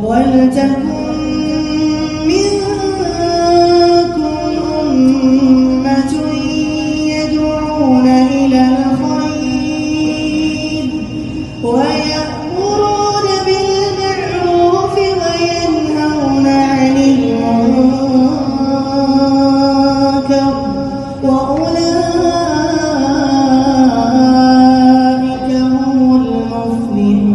ولتكن منكم أمة يدعون إلى الخير ويأمرون بالمعروف وينهون عن المنكر وأولئك هم المفلحون.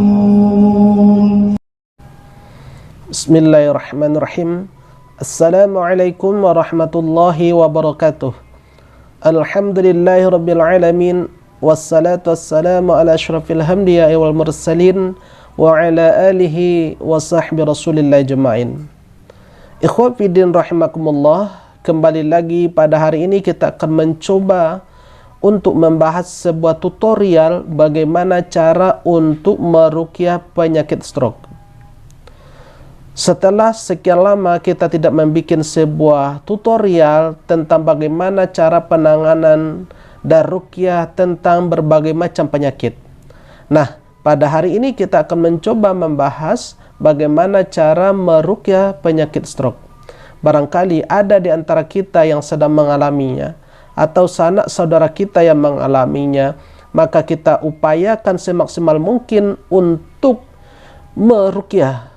Bismillahirrahmanirrahim. Assalamualaikum warahmatullahi wabarakatuh. Alhamdulillahirabbil alamin, wassalatu wassalamu ala asyrafil anbiya'i wal mursalin wa ala alihi wa sahbi rasulillah jema'in. Ikhwan fiddin rahimakumullah, kembali lagi pada hari ini kita akan mencoba untuk membahas sebuah tutorial bagaimana cara untuk meruqyah penyakit stroke. Setelah sekian lama kita tidak membuat sebuah tutorial tentang bagaimana cara penanganan dan ruqyah tentang berbagai macam penyakit. Nah, pada hari ini kita akan mencoba membahas bagaimana cara meruqyah penyakit stroke. Barangkali ada di antara kita yang sedang mengalaminya atau sanak saudara kita yang mengalaminya, maka kita upayakan semaksimal mungkin untuk meruqyah.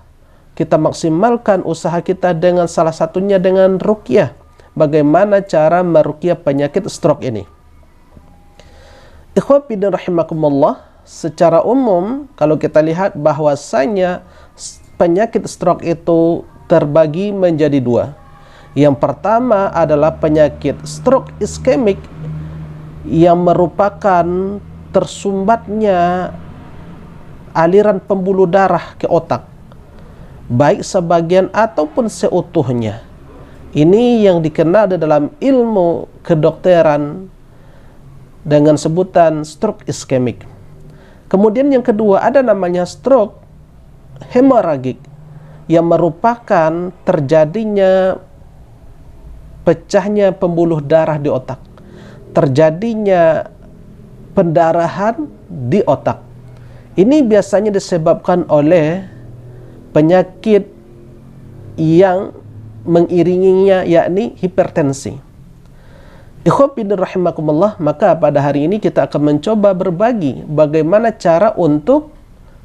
Kita maksimalkan usaha kita dengan salah satunya dengan ruqyah. Bagaimana cara meruqyah penyakit stroke ini? Ikhwan fillah rahimakumullah, secara umum kalau kita lihat bahwasanya penyakit stroke itu terbagi menjadi dua. Yang pertama adalah penyakit stroke iskemik yang merupakan tersumbatnya aliran pembuluh darah ke otak, baik sebagian ataupun seutuhnya. Ini yang dikenal di dalam ilmu kedokteran dengan sebutan stroke iskemik. Kemudian yang kedua ada namanya stroke hemoragik yang merupakan terjadinya pecahnya pembuluh darah di otak, terjadinya pendarahan di otak. Ini biasanya disebabkan oleh penyakit yang mengiringinya, yakni hipertensi. Ikhwan fillah rahimakumullah, maka pada hari ini kita akan mencoba berbagi bagaimana cara untuk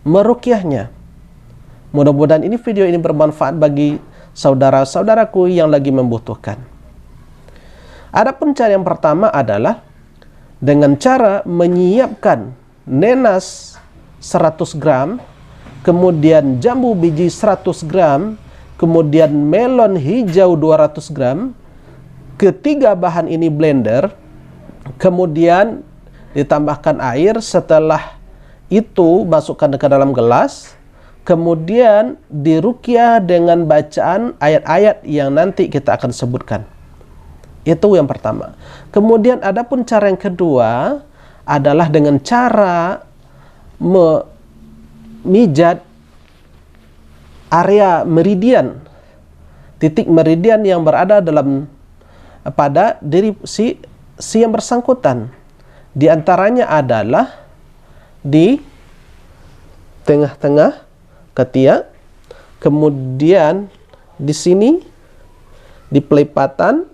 meruqyahnya. Mudah-mudahan ini video ini bermanfaat bagi saudara-saudaraku yang lagi membutuhkan. Adapun cara yang pertama adalah dengan cara menyiapkan nenas 100 gram, kemudian jambu biji 100 gram, kemudian melon hijau 200 gram. Ketiga bahan ini blender, kemudian ditambahkan air. Setelah itu masukkan ke dalam gelas, kemudian diruqyah dengan bacaan ayat-ayat yang nanti kita akan sebutkan. Itu yang pertama. Kemudian adapun cara yang kedua adalah dengan cara mijat area meridian, titik meridian yang berada pada diri si yang bersangkutan. Di antaranya adalah di tengah-tengah ketiak, kemudian di sini di pelipatan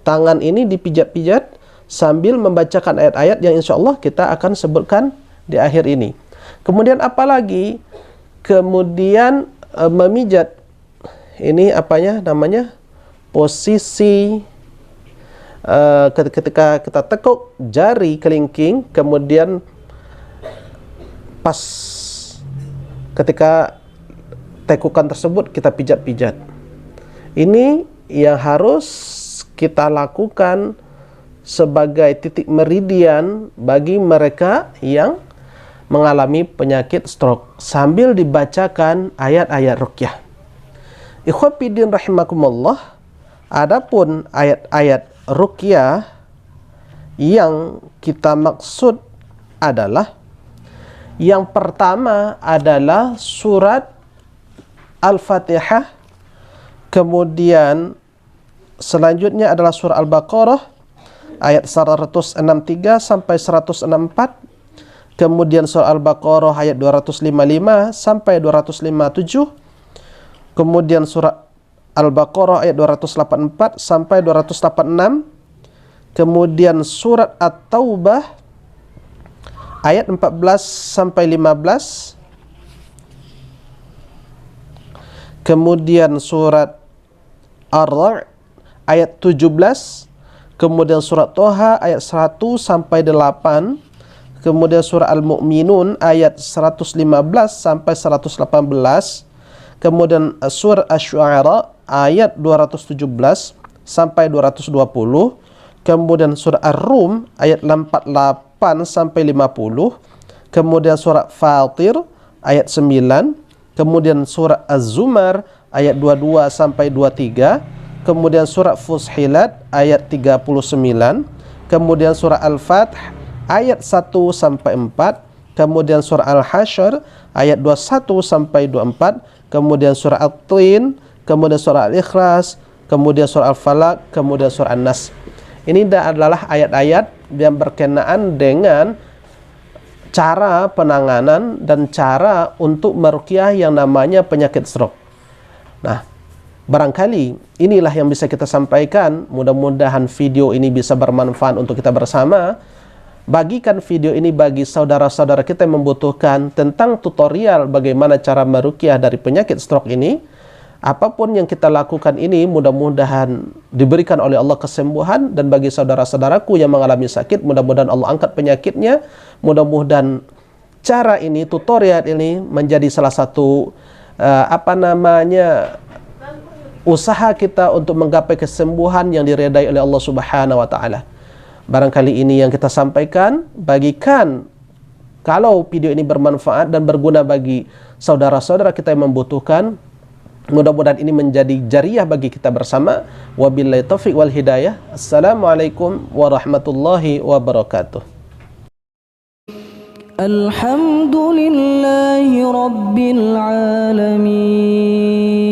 tangan ini dipijat-pijat sambil membacakan ayat-ayat yang insya Allah kita akan sebutkan di akhir ini. Kemudian apalagi? Kemudian memijat ini namanya posisi ketika kita tekuk jari kelingking, kemudian pas ketika tekukan tersebut kita pijat-pijat. Ini yang harus kita lakukan sebagai titik meridian bagi mereka yang mengalami penyakit stroke sambil dibacakan ayat-ayat ruqyah. Ikhwan fillah rahimakumullah, adapun ayat-ayat ruqyah yang kita maksud adalah yang pertama adalah surat Al-Fatihah, kemudian selanjutnya adalah surah Al-Baqarah ayat 163 sampai 164, kemudian surah Al-Baqarah ayat 255 sampai 257, kemudian surah Al-Baqarah ayat 284 sampai 286, kemudian surat At-Taubah ayat 14 sampai 15, kemudian surat Ar-Ra'd ayat 17, kemudian surat Toha ayat 100 sampai 8, kemudian surah Al-Mu'minun ayat 115 sampai 118, kemudian surah Asy-Syu'ara ayat 217 sampai 220, kemudian surah Ar-Rum ayat 48 sampai 50, kemudian surah Fatir ayat 9, kemudian surah Az-Zumar ayat 22 sampai 23, kemudian surah Fussilat ayat 39, kemudian surah Al-Fath ayat 1 sampai 4, kemudian surah Al-Hasyr ayat 21 sampai 24, kemudian surah At-Tin, kemudian surah Al-Ikhlas, kemudian surah Al-Falaq, kemudian surah An-Nas. Ini adalah ayat-ayat yang berkenaan dengan cara penanganan dan cara untuk meruqyah yang namanya penyakit stroke. Nah, barangkali inilah yang bisa kita sampaikan. Mudah-mudahan video ini bisa bermanfaat untuk kita bersama. Bagikan video ini bagi saudara-saudara kita yang membutuhkan tentang tutorial bagaimana cara meruqyah dari penyakit stroke ini. Apapun yang kita lakukan ini mudah-mudahan diberikan oleh Allah kesembuhan, dan bagi saudara-saudaraku yang mengalami sakit, mudah-mudahan Allah angkat penyakitnya. Mudah-mudahan cara ini, tutorial ini menjadi salah satu usaha kita untuk menggapai kesembuhan yang diridai oleh Allah Subhanahu wa taala. Barangkali ini yang kita sampaikan. Bagikan kalau video ini bermanfaat dan berguna bagi saudara-saudara kita yang membutuhkan. Mudah-mudahan ini menjadi jariah bagi kita bersama. Wabillahi taufiq wal hidayah. Assalamualaikum warahmatullahi wabarakatuh. Alhamdulillahi rabbil alamin.